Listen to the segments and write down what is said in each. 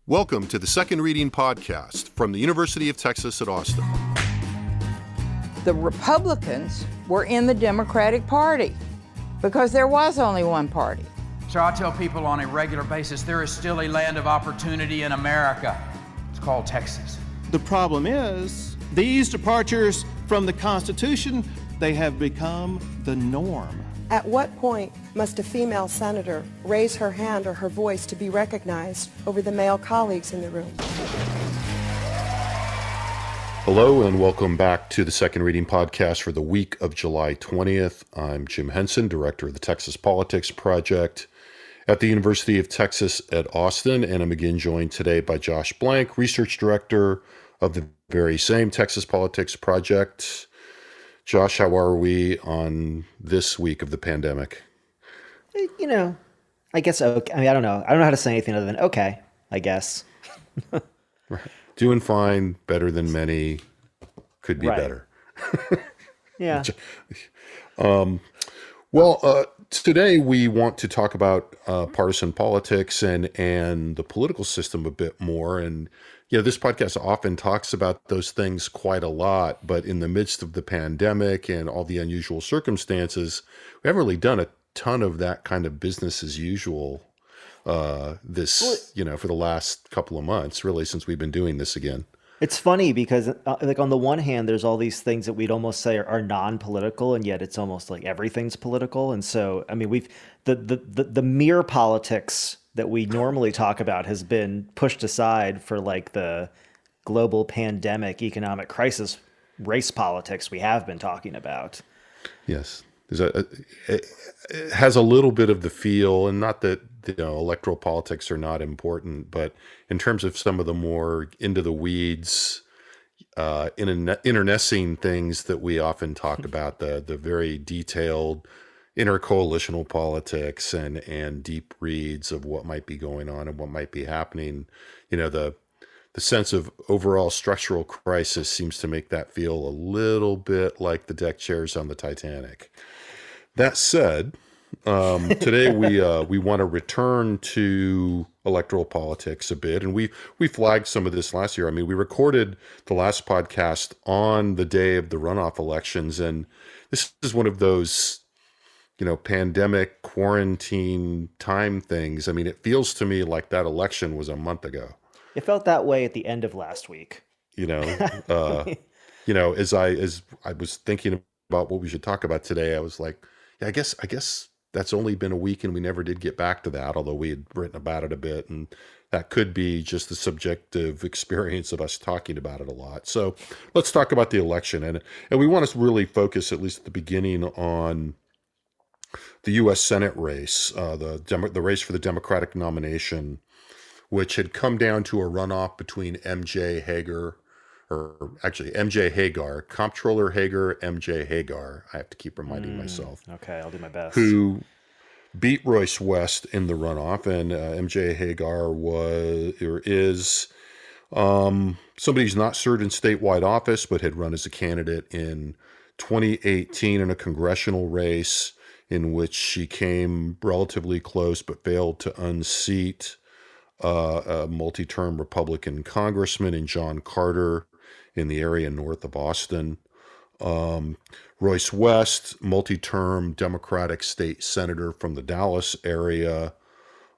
Welcome to the Second Reading Podcast from the University of Texas at Austin. The Republicans were in the Democratic Party because there was only one party. So I tell people on a regular basis, there is still a land of opportunity in America. It's called Texas. The problem is, these departures from the Constitution, they have become the norm. At what point must a female senator raise her hand or her voice to be recognized over the male colleagues in the room? Hello and welcome back to the Second Reading Podcast for the week of July 20th. I'm Jim Henson, Director of the Texas Politics Project at the University of Texas at Austin, and I'm again joined today by Josh Blank, Research Director of the very same Texas Politics Project. Josh, how are we on this week of the pandemic? You know, I guess okay. I mean, I don't know. I don't know how to say anything other than okay, I guess. Right. Doing fine, better than many, could be better. Yeah. Today we want to talk about partisan politics and the political system a bit more. And this podcast often talks about those things quite a lot, but in the midst of the pandemic and all the unusual circumstances, we haven't really done a ton of that kind of business as usual for the last couple of months, really, since we've been doing this again. It's funny because on the one hand, there's all these things that we'd almost say are non-political, and yet it's almost like everything's political. And so, I mean, the mere politics that we normally talk about has been pushed aside for like the global pandemic, economic crisis, race politics we have been talking about. Yes. It has a little bit of the feel, and not that electoral politics are not important, but in terms of some of the more into the weeds, internecine things that we often talk about, the very detailed intercoalitional politics and deep reads of what might be going on and what might be happening, the sense of overall structural crisis seems to make that feel a little bit like the deck chairs on the Titanic. That said, today we want to return to electoral politics a bit, and we flagged some of this last year. I mean, we recorded the last podcast on the day of the runoff elections, and this is one of those pandemic quarantine time things. I mean, it feels to me like that election was a month ago. It felt that way at the end of last week. As I was thinking about what we should talk about today, I was like, I guess that's only been a week and we never did get back to that, although we had written about it a bit, and that could be just the subjective experience of us talking about it a lot. So let's talk about the election, and we want to really focus, at least at the beginning, on the U.S. Senate race, the race for the Democratic nomination, which had come down to a runoff between MJ Hagar, Comptroller Hagar, MJ Hagar. I have to keep reminding myself. Okay, I'll do my best. Who beat Royce West in the runoff, and MJ Hagar is somebody who's not served in statewide office, but had run as a candidate in 2018 in a congressional race in which she came relatively close but failed to unseat a multi-term Republican congressman in John Carter in the area north of Austin. Royce West, multi-term Democratic state senator from the Dallas area.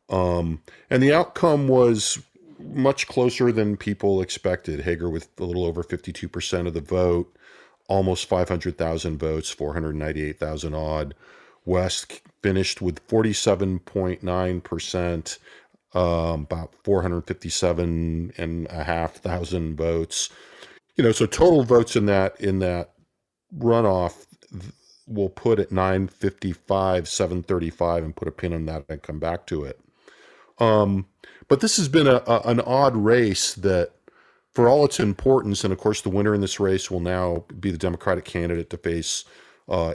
And the outcome was much closer than people expected. Hagar with a little over 52% of the vote, almost 500,000 votes, 498,000 odd. West finished with 47.9%, about 457,500 votes. So total votes in that runoff we'll put at 955, 735, and put a pin on that and come back to it. But this has been an odd race that, for all its importance, and of course the winner in this race will now be the Democratic candidate to face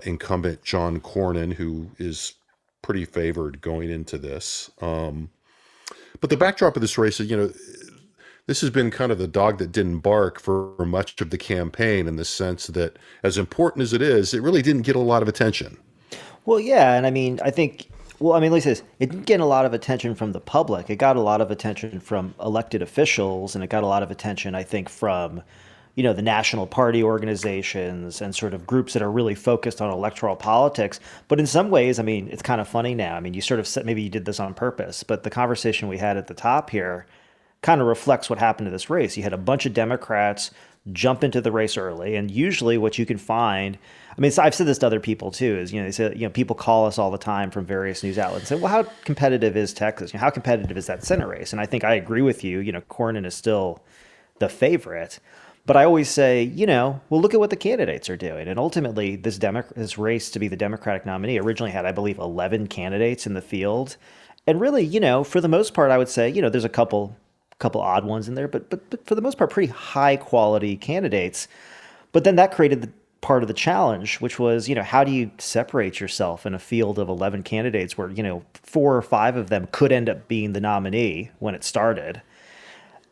incumbent John Cornyn, who is pretty favored going into this. But the backdrop of this race is, this has been kind of the dog that didn't bark for much of the campaign, in the sense that, as important as it is, it really didn't get a lot of attention. Well, yeah, and I mean, I think Well, I mean, like this, it didn't get a lot of attention from the public. It got a lot of attention from elected officials, and it got a lot of attention, I think, from, the national party organizations and sort of groups that are really focused on electoral politics. But in some ways, I mean, it's kind of funny now. I mean, you sort of said maybe you did this on purpose, but the conversation we had at the top here kind of reflects what happened to this race. You had a bunch of Democrats jump into the race early, and usually what you can find, I mean, I've said this to other people too, is, they say, people call us all the time from various news outlets and say, well, how competitive is Texas? How competitive is that Senate race? And I think I agree with you, Cornyn is still the favorite. But I always say, well, look at what the candidates are doing. And ultimately, this race to be the Democratic nominee originally had, I believe, 11 candidates in the field. And really, for the most part, I would say, there's a couple odd ones in there, but for the most part, pretty high quality candidates. But then that created the part of the challenge, which was, how do you separate yourself in a field of 11 candidates where, 4 or 5 of them could end up being the nominee when it started?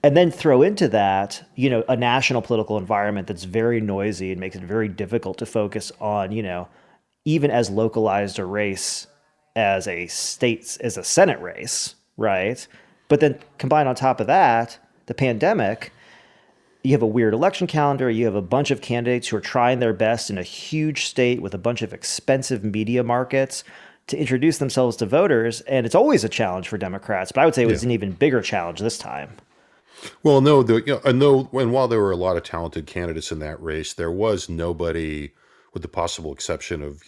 And then throw into that, a national political environment that's very noisy and makes it very difficult to focus on, even as localized a race as a Senate race, right? But then combine on top of that, the pandemic, you have a weird election calendar, you have a bunch of candidates who are trying their best in a huge state with a bunch of expensive media markets to introduce themselves to voters. And it's always a challenge for Democrats, but I would say it was an even bigger challenge this time. Well, no, and while there were a lot of talented candidates in that race, there was nobody, with the possible exception of,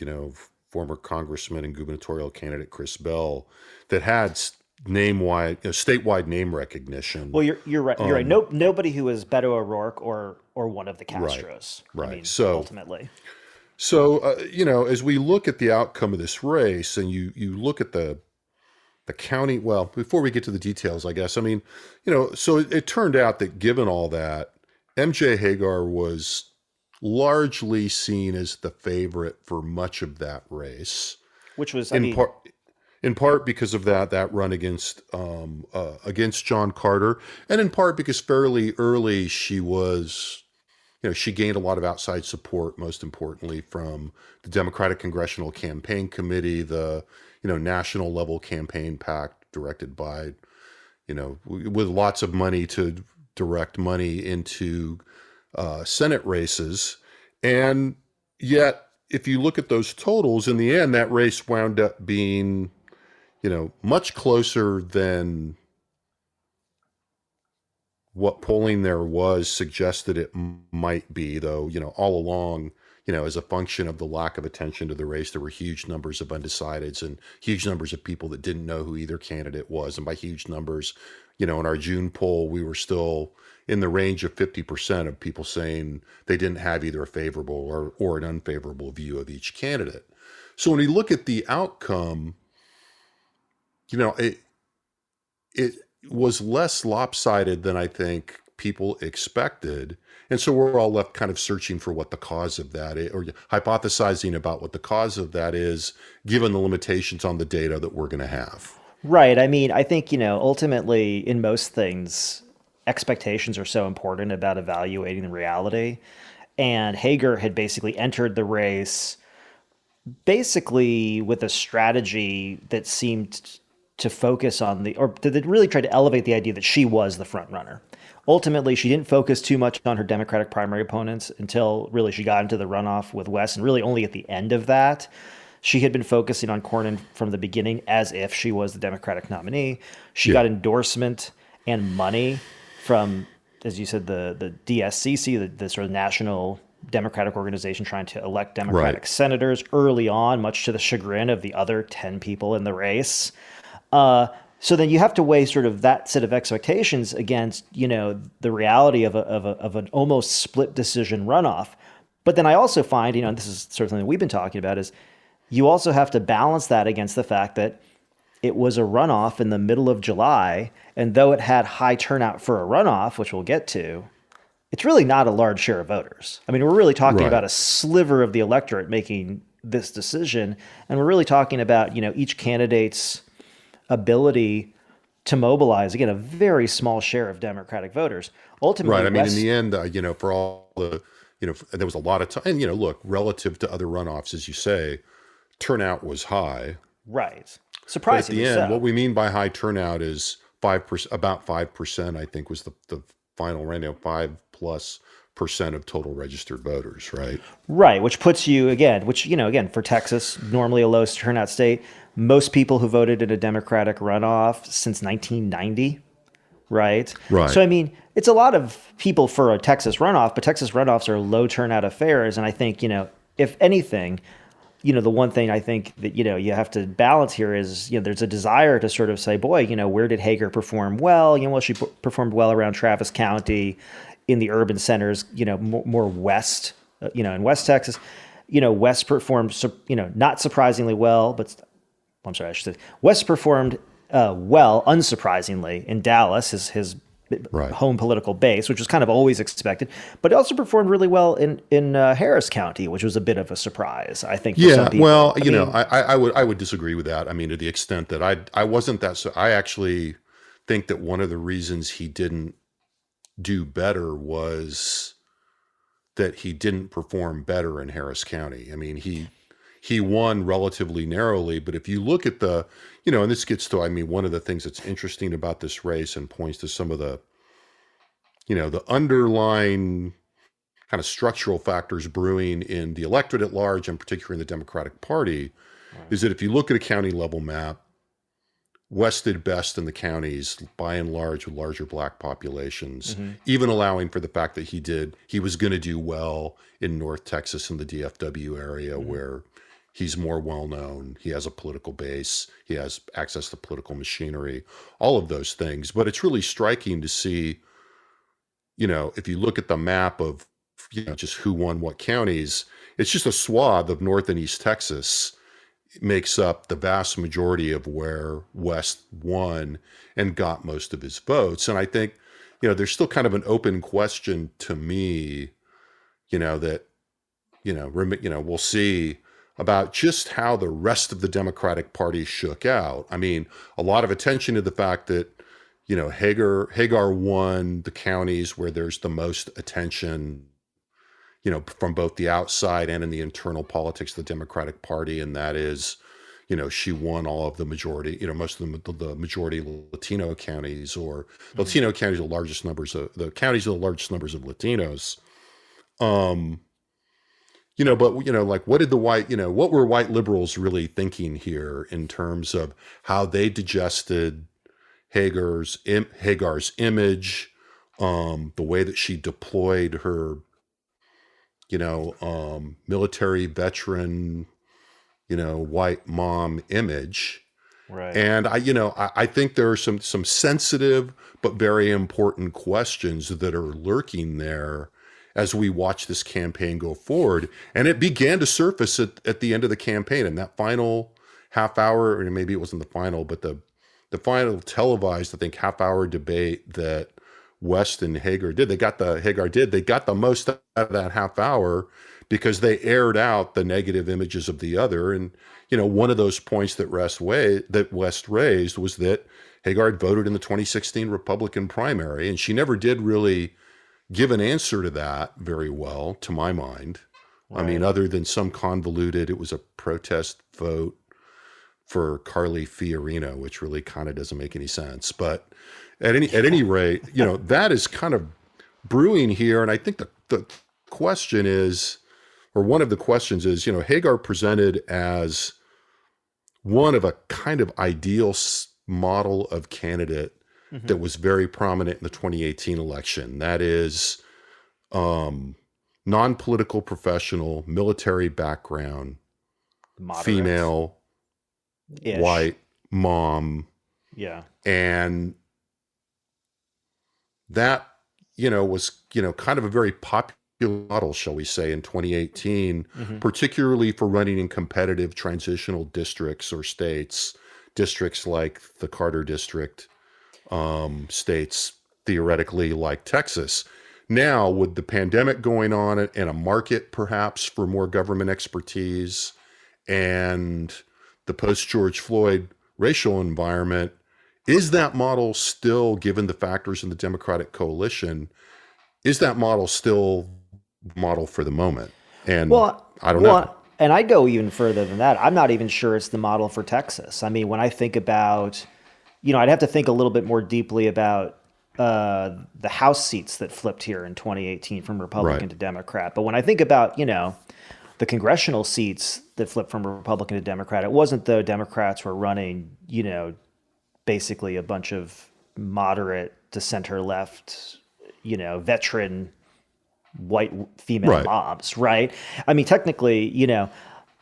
former Congressman and gubernatorial candidate Chris Bell, that had statewide name recognition. Well, you're right. You're right. Nobody who is Beto O'Rourke or one of the Castros. Right. I mean, So ultimately. So, as we look at the outcome of this race and you look at the county, well, before we get to the details, I guess, I mean, so it turned out that given all that, MJ Hagar was largely seen as the favorite for much of that race. Which was, in part because of that run against John Carter, and in part because fairly early she was, she gained a lot of outside support, most importantly from the Democratic Congressional Campaign Committee, the national level campaign PAC directed by, with lots of money to direct money into Senate races, and yet if you look at those totals, in the end, that race wound up being, much closer than what polling there was suggested it might be, though, all along, as a function of the lack of attention to the race, there were huge numbers of undecideds and huge numbers of people that didn't know who either candidate was. And by huge numbers, in our June poll, we were still in the range of 50% of people saying they didn't have either a favorable or an unfavorable view of each candidate. So when we look at the outcome, it was less lopsided than I think people expected. And so we're all left kind of searching for what the cause of that is, or hypothesizing about what the cause of that is, given the limitations on the data that we're going to have. Right. I mean, I think, ultimately in most things, expectations are so important about evaluating the reality. And Hager had basically entered the race basically with a strategy that seemed to focus on that really tried to elevate the idea that she was the front runner. Ultimately, she didn't focus too much on her Democratic primary opponents until really she got into the runoff with West, and really only at the end of that. She had been focusing on Cornyn from the beginning as if she was the Democratic nominee. She got endorsement and money from, as you said, the DSCC, the sort of national Democratic organization trying to elect Democratic senators early on, much to the chagrin of the other 10 people in the race. So then you have to weigh sort of that set of expectations against, the reality of an almost split decision runoff. But then I also find, and this is sort of something we've been talking about, is you also have to balance that against the fact that it was a runoff in the middle of July. And though it had high turnout for a runoff, which we'll get to, it's really not a large share of voters. I mean, we're really talking about a sliver of the electorate making this decision. And we're really talking about, each candidate's ability to mobilize, again, a very small share of Democratic voters. Ultimately, right. I mean, in the end, for all the, there was a lot of time. And, look, relative to other runoffs, as you say, turnout was high. Right. But at Surprisingly the end, so. what we mean by high turnout is 5%, about 5%, I think was the final round, 5+% of total registered voters, right? Right, which puts you again, again, for Texas, normally a low turnout state, most people who voted in a Democratic runoff since 1990, right? Right. So, I mean, it's a lot of people for a Texas runoff, but Texas runoffs are low turnout affairs. And I think, if anything, the one thing I think that, you have to balance here is, there's a desire to sort of say, boy, where did Hager perform well? Well, she performed well around Travis County in the urban centers, more west, in West Texas. West performed, not surprisingly well, but I'm sorry, I should say West performed well, unsurprisingly, in Dallas, his Right. home political base, which was kind of always expected. But it also performed really well in Harris County, which was a bit of a surprise, I think. For some people. Well, I would disagree with that. I mean, to the extent that I wasn't that. So I actually think that one of the reasons he didn't do better was that he didn't perform better in Harris County. I mean, he won relatively narrowly, but if you look at the, and this gets to, one of the things that's interesting about this race and points to some of the, the underlying kind of structural factors brewing in the electorate at large, and particularly in the Democratic Party, is that if you look at a county level map, West did best in the counties, by and large, with larger black populations, even allowing for the fact that he was going to do well in North Texas and the DFW area where he's more well-known. He has a political base. He has access to political machinery, all of those things. But it's really striking to see, if you look at the map of, just who won what counties, it's just a swath of North and East Texas makes up the vast majority of where West won and got most of his votes. And I think, there's still kind of an open question to me, that, we'll see about just how the rest of the Democratic Party shook out. I mean, a lot of attention to the fact that, Hagar won the counties where there's the most attention, from both the outside and in the internal politics of the Democratic Party. And that is, she won all of the majority, most of the majority Latino counties, or the Latino counties are the largest numbers of the counties are the largest numbers of Latinos. But like, what were white liberals really thinking here in terms of how they digested Hagar's image, the way that she deployed her, military veteran, white mom image. Right. And I think there are some sensitive but very important questions that are lurking there as we watch this campaign go forward. And it began to surface at the end of the campaign, in that final half hour, or maybe it wasn't the final, but the final televised, I think, half-hour debate that West and Hagar did. They got the most out of that half hour because they aired out the negative images of the other. And, one of those points that West raised was that Hagar had voted in the 2016 Republican primary, and she never did really give an answer to that very well, to my mind. Right. I mean, other than some convoluted, it was a protest vote for Carly Fiorina, which really kind of doesn't make any sense. But at any rate, that is kind of brewing here. And I think the question is, or one of the questions is, Hagar presented as one of a kind of ideal model of candidate that was very prominent in the 2018 election. That is non-political professional, military background, Moderate. Female, Ish. white, mom. Yeah. And that, was, kind of a very popular model, shall we say, in 2018, particularly for running in competitive transitional districts or districts like the Carter district, states theoretically like Texas. Now, with the pandemic going on and a market perhaps for more government expertise and the post-George Floyd racial environment, is that model still, given the factors in the Democratic coalition, is that model still model for the moment? And I don't know. And I go even further than that. I'm not even sure it's the model for Texas. I mean, when I think about, I'd have to think a little bit more deeply about the House seats that flipped here in 2018 from Republican Right. to Democrat. But when I think about, the congressional seats that flipped from Republican to Democrat, it wasn't though Democrats were running, basically a bunch of moderate to center left, veteran white female Right. moms, right? I mean, technically,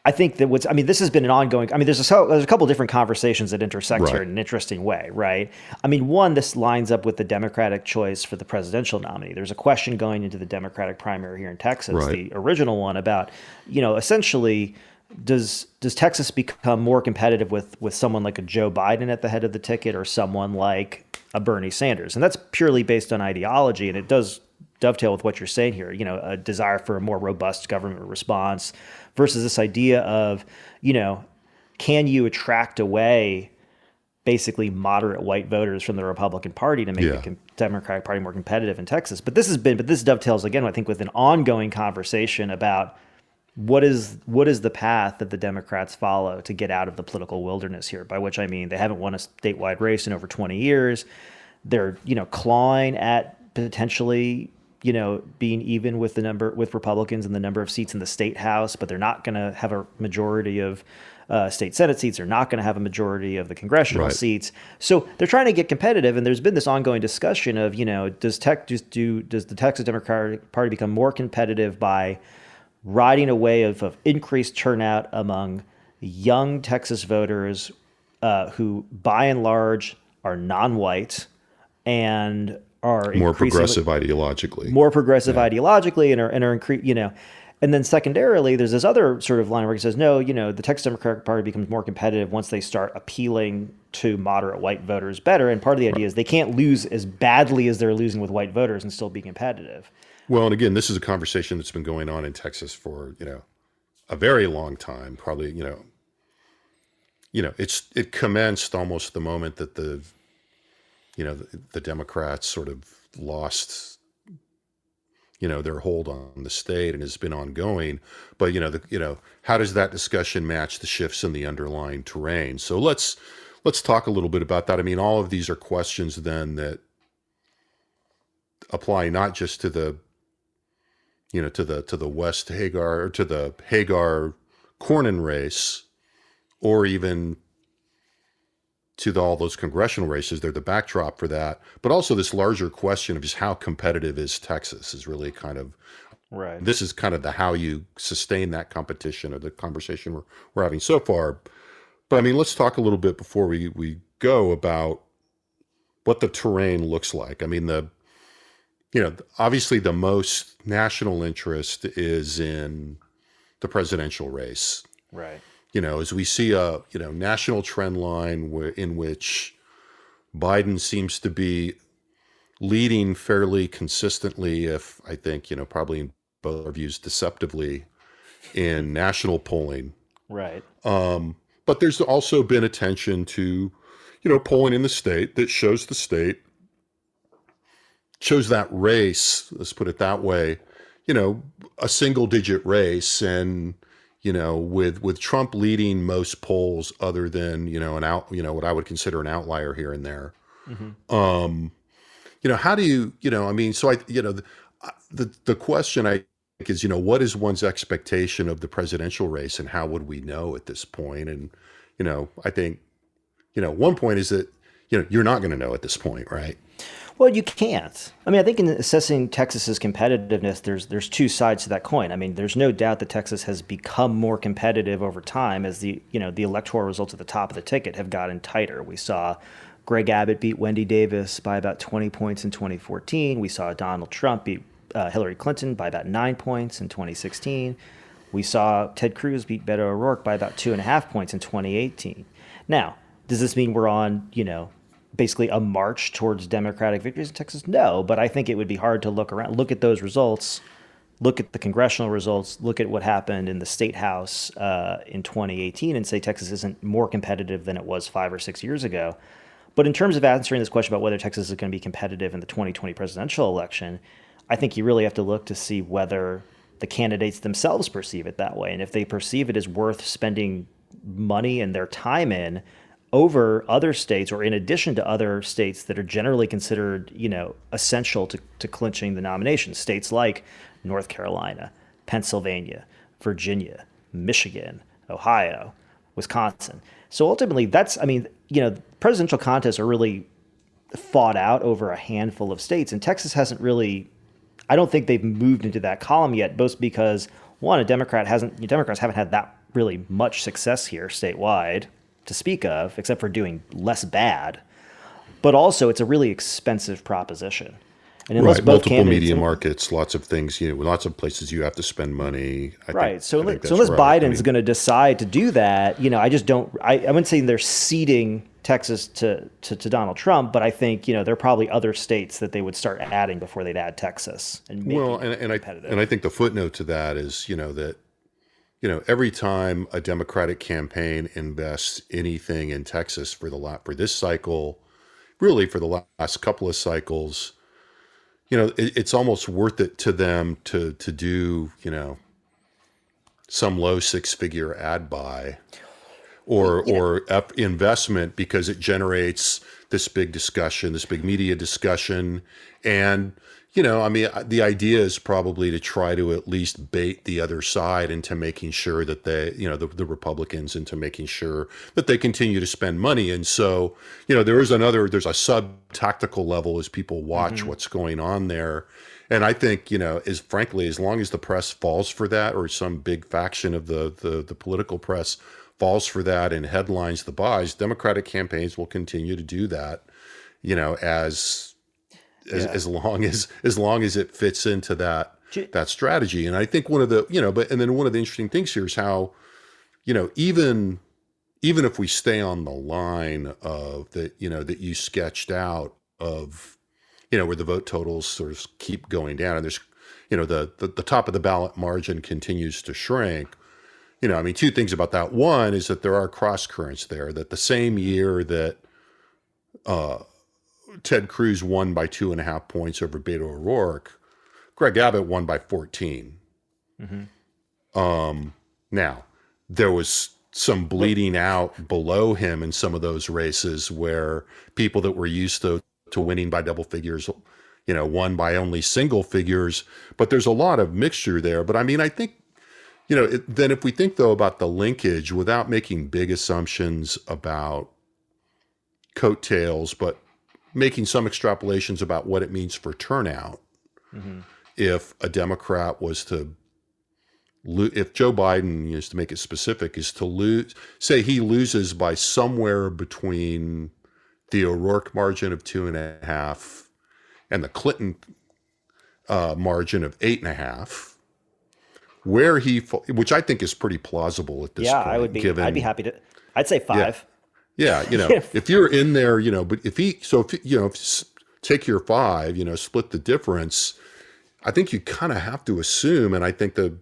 I think that this has been an ongoing, there's a couple different conversations that intersect here Right. in an interesting way, right? I mean, one, this lines up with the Democratic choice for the presidential nominee. There's a question going into the Democratic primary here in Texas, Right. the original one about, essentially, does Texas become more competitive with someone like a Joe Biden at the head of the ticket or someone like a Bernie Sanders? And that's purely based on ideology, and it does dovetail with what you're saying here, a desire for a more robust government response versus this idea of, can you attract away basically moderate white voters from the Republican Party to make Yeah. the Democratic Party more competitive in Texas? But this dovetails again, I think, with an ongoing conversation about what is the path that the Democrats follow to get out of the political wilderness here, by which I mean they haven't won a statewide race in over 20 years. They're, clawing at potentially, being even with with Republicans and the number of seats in the state house, but they're not going to have a majority of state Senate seats. They're not going to have a majority of the congressional Right. seats. So they're trying to get competitive. And there's been this ongoing discussion of, does the Texas Democratic Party become more competitive by riding a wave of increased turnout among young Texas voters who, by and large, are non-white and are More increasingly progressive ideologically. more progressive ideologically and are and then secondarily, there's this other sort of line where he says, no, the Texas Democratic Party becomes more competitive once they start appealing to moderate white voters better. And part of the idea is they can't lose as badly as they're losing with white voters and still be competitive. Well, and again, this is a conversation that's been going on in Texas for, a very long time. Probably, it commenced almost the moment that the Democrats sort of lost, their hold on the state, and has been ongoing. But, how does that discussion match the shifts in the underlying terrain? So let's talk a little bit about that. I mean, all of these are questions then that apply not just to the, to the West Hagar, or to the Hagar Cornyn race, or even to all those congressional races. They're the backdrop for that. But also this larger question of just how competitive is Texas is really kind of, Right. this is kind of the how you sustain that competition, or the conversation we're having so far. But I mean, let's talk a little bit before we go about what the terrain looks like. I mean, obviously the most national interest is in the presidential race. Right. As we see a, national trend line in which Biden seems to be leading fairly consistently, if I think, probably in both our views deceptively, in national polling. Right. But there's also been attention to, polling in the state that shows that race, let's put it that way, a single digit race, and with Trump leading most polls other than, what I would consider an outlier here and there. Mm-hmm. How do you, I mean, so the question I think is, what is one's expectation of the presidential race, and how would we know at this point? And, I think, one point is that, you're not going to know at this point, right? Well, you can't. I mean, I think in assessing Texas's competitiveness, there's two sides to that coin. I mean, there's no doubt that Texas has become more competitive over time as the electoral results at the top of the ticket have gotten tighter. We saw Greg Abbott beat Wendy Davis by about 20 points in 2014. We saw Donald Trump beat Hillary Clinton by about 9 points in 2016. We saw Ted Cruz beat Beto O'Rourke by about 2.5 points in 2018. Now, does this mean we're on, basically a march towards Democratic victories in Texas? No, but I think it would be hard to look at those results, look at the congressional results, look at what happened in the state house in 2018 and say Texas isn't more competitive than it was 5 or 6 years ago. But in terms of answering this question about whether Texas is going to be competitive in the 2020 presidential election, I think you really have to look to see whether the candidates themselves perceive it that way. And if they perceive it as worth spending money and their time in over other states, or in addition to other states that are generally considered, essential to clinching the nomination, states like North Carolina, Pennsylvania, Virginia, Michigan, Ohio, Wisconsin. So ultimately, presidential contests are really fought out over a handful of states, and Texas hasn't really, I don't think they've moved into that column yet, both because, one, Democrats haven't had that really much success here statewide to speak of, except for doing less bad, but also it's a really expensive proposition. And unless Right, both multiple candidates, media markets, lots of things, lots of places you have to spend money. So I think that's unless right. Biden's going to decide to do that, I just don't. I wouldn't say they're ceding Texas to Donald Trump, but I think there are probably other states that they would start adding before they'd add Texas. And I think the footnote to that is that every time a Democratic campaign invests anything in Texas for this cycle, really for the last couple of cycles, it's almost worth it to them to do, some low six-figure ad buy or investment, because it generates this big discussion, this big media discussion. And, the idea is probably to try to at least bait the other side into making sure that they, the Republicans, into making sure that they continue to spend money. And so, there's a sub-tactical level as people watch what's going on there. And I think, as long as the press falls for that, or some big faction of the political press falls for that and headlines the buys, Democratic campaigns will continue to do that, as long as it fits into that strategy. And I think one of the interesting things here is how, even if we stay on the line of that you sketched out of, where the vote totals sort of keep going down, and there's, the top of the ballot margin continues to shrink. Two things about that. One is that there are cross currents there, that the same year that Ted Cruz won by 2.5 points over Beto O'Rourke, Greg Abbott won by 14. Now, there was some bleeding out below him in some of those races where people that were used to winning by double figures, won by only single figures. But there's a lot of mixture there. But I think, then if we think, though, about the linkage, without making big assumptions about coattails, but making some extrapolations about what it means for turnout, if a Democrat was to if Joe Biden, is to make it specific, is to lose, say he loses by somewhere between the O'Rourke margin of 2.5 and the Clinton margin of 8.5, which I think is pretty plausible at this point. I would be. I'd be happy to. I'd say 5. Yeah, if you're in there, but if take your 5, split the difference, I think you kind of have to assume, and I think the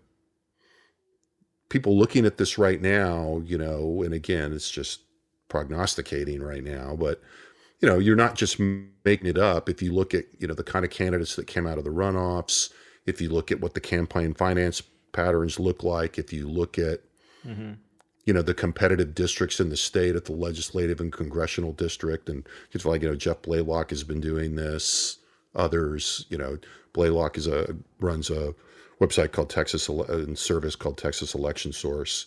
people looking at this right now, and again, it's just prognosticating right now, but, you're not just making it up. If you look at, the kind of candidates that came out of the runoffs, if you look at what the campaign finance patterns look like, if you look at, the competitive districts in the state at the legislative and congressional district, and it's like, Jeff Blaylock has been doing this, others, Blaylock runs a website called service called Texas Election Source.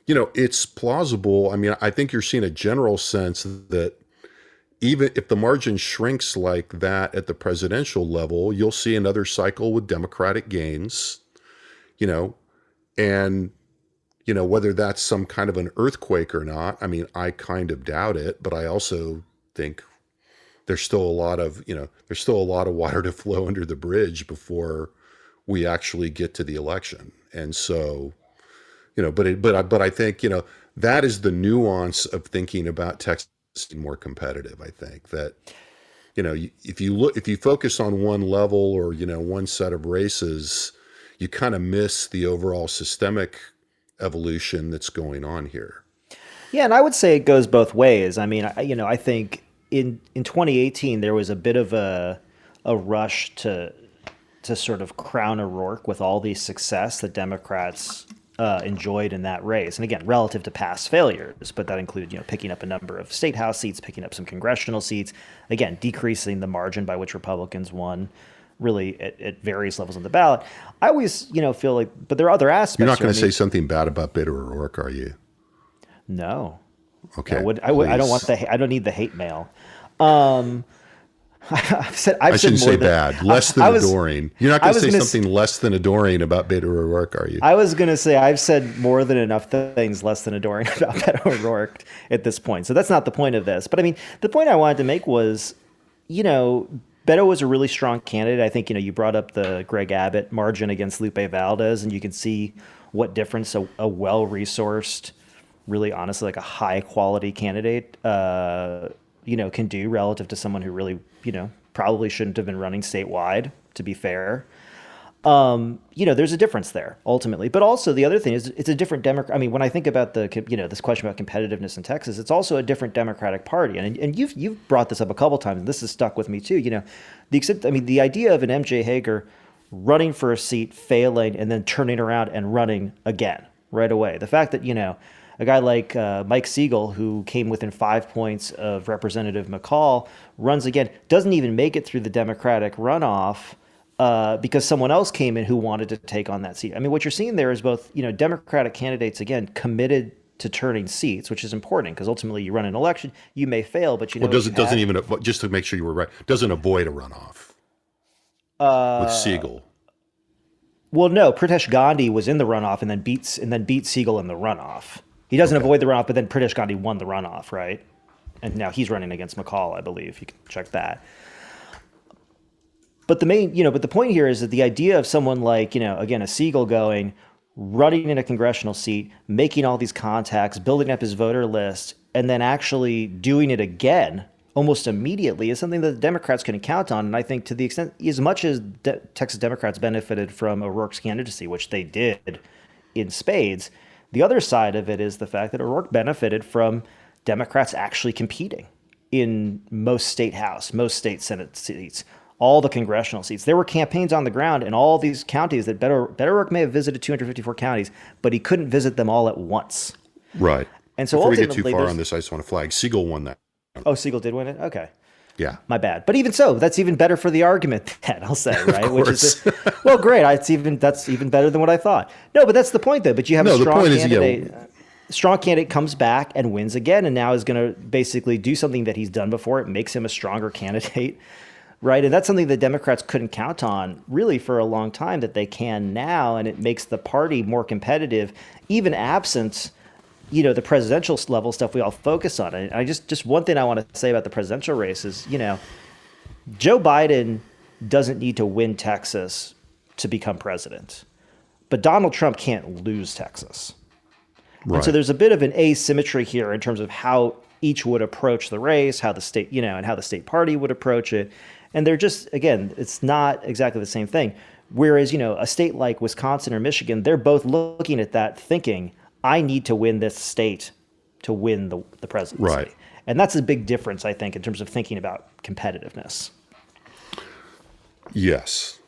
It's plausible. I think you're seeing a general sense that even if the margin shrinks like that at the presidential level, you'll see another cycle with Democratic gains, and, whether that's some kind of an earthquake or not, I kind of doubt it, but I also think there's still a lot of water to flow under the bridge before we actually get to the election. And so, but I think, that is the nuance of thinking about Texas being more competitive. I think that, if you focus on one level or, one set of races, you kind of miss the overall systemic evolution that's going on here. Yeah, and I would say it goes both ways. I think in 2018 there was a bit of a rush to to sort of crown O'Rourke with all the success that Democrats enjoyed in that race. And again, relative to past failures, but that included, picking up a number of state house seats, picking up some congressional seats, again, decreasing the margin by which Republicans won really at various levels on the ballot. I always, feel like, but there are other aspects. You're not going to say something bad about Beto O'Rourke, are you? No. Okay. I don't want I don't need the hate mail. I shouldn't say bad. Less than adoring. You're not going to say something less than adoring about Beto O'Rourke, are you? I was going to say I've said more than enough things less than adoring about Beto O'Rourke at this point. So that's not the point of this. But I mean, the point I wanted to make was, Beto was a really strong candidate. I think, you brought up the Greg Abbott margin against Lupe Valdez, and you can see what difference a well-resourced, really honestly, like a high-quality candidate, can do relative to someone who really, probably shouldn't have been running statewide, to be fair. There's a difference there ultimately. But also the other thing is it's a different Democrat. I mean, when I think about this question about competitiveness in Texas, it's also a different Democratic Party. And you've brought this up a couple times, and this has stuck with me too. The idea of an MJ Hager running for a seat, failing, and then turning around and running again right away. The fact that, a guy like Mike Siegel, who came within 5 points of Representative McCall, runs again, doesn't even make it through the Democratic runoff because someone else came in who wanted to take on that seat. I mean, what you're seeing there is both, Democratic candidates, again, committed to turning seats, which is important because ultimately you run an election, you may fail, but doesn't even, just to make sure you were right, doesn't avoid a runoff with Siegel. Well, no, Pritesh Gandhi was in the runoff and then beat Siegel in the runoff. He doesn't avoid the runoff, but then Pritesh Gandhi won the runoff, right? And now he's running against McCall, I believe. You can check that. But the point here is that the idea of someone like, again, a Siegel running in a congressional seat, making all these contacts, building up his voter list, and then actually doing it again almost immediately is something that the Democrats can count on. And I think to the extent, as much as Texas Democrats benefited from O'Rourke's candidacy, which they did in spades, the other side of it is the fact that O'Rourke benefited from Democrats actually competing in most state House, most state Senate seats, all the congressional seats. There were campaigns on the ground in all these counties that Beto O'Rourke may have visited 254 counties, but he couldn't visit them all at once. Right. And so before we get too far on this, I just want to flag Siegel won that. Oh, Siegel did win it? Okay. Yeah. My bad. But even so, that's even better for the argument then, I'll say, right? Of course. Which is well, great. That's even better than what I thought. No, but that's the point though. But you have a strong candidate. Strong candidate comes back and wins again and now is going to basically do something that he's done before. It makes him a stronger candidate, right? And that's something that Democrats couldn't count on really for a long time that they can now, and it makes the party more competitive, even absent the presidential level stuff we all focus on. And I just one thing I want to say about the presidential race is, Joe Biden doesn't need to win Texas to become president, but Donald Trump can't lose Texas. Right. And so there's a bit of an asymmetry here in terms of how each would approach the race, how the state, and how the state party would approach it. And they're just, again, it's not exactly the same thing. Whereas, a state like Wisconsin or Michigan, they're both looking at that thinking, I need to win this state to win the presidency. Right. And that's a big difference, I think, in terms of thinking about competitiveness. Yes.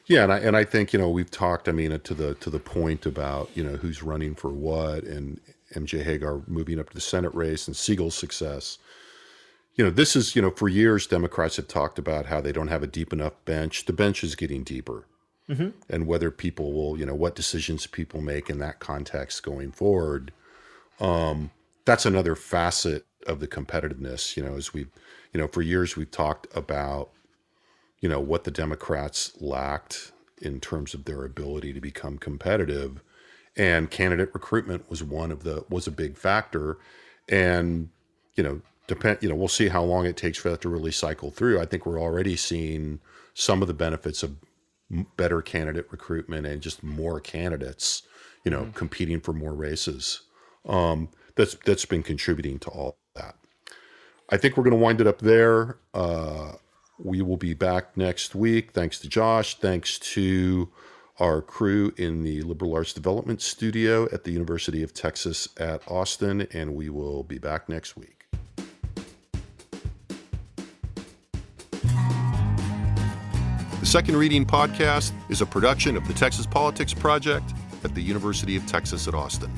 Yeah, and I think, we've talked, to the point about, who's running for what, and MJ Hagar moving up to the Senate race and Siegel's success. This is, for years, Democrats have talked about how they don't have a deep enough bench. The bench is getting deeper. Mm-hmm. And whether people will, what decisions people make in that context going forward, that's another facet of the competitiveness. As we, for years we've talked about, what the Democrats lacked in terms of their ability to become competitive, and candidate recruitment was was a big factor, and we'll see how long it takes for that to really cycle through. I think we're already seeing some of the benefits of better candidate recruitment and just more candidates, competing for more races. That's been contributing to all that. I think we're going to wind it up there. We will be back next week. Thanks to Josh. Thanks to our crew in the Liberal Arts Development Studio at the University of Texas at Austin, and we will be back next week. The Second Reading Podcast is a production of the Texas Politics Project at the University of Texas at Austin.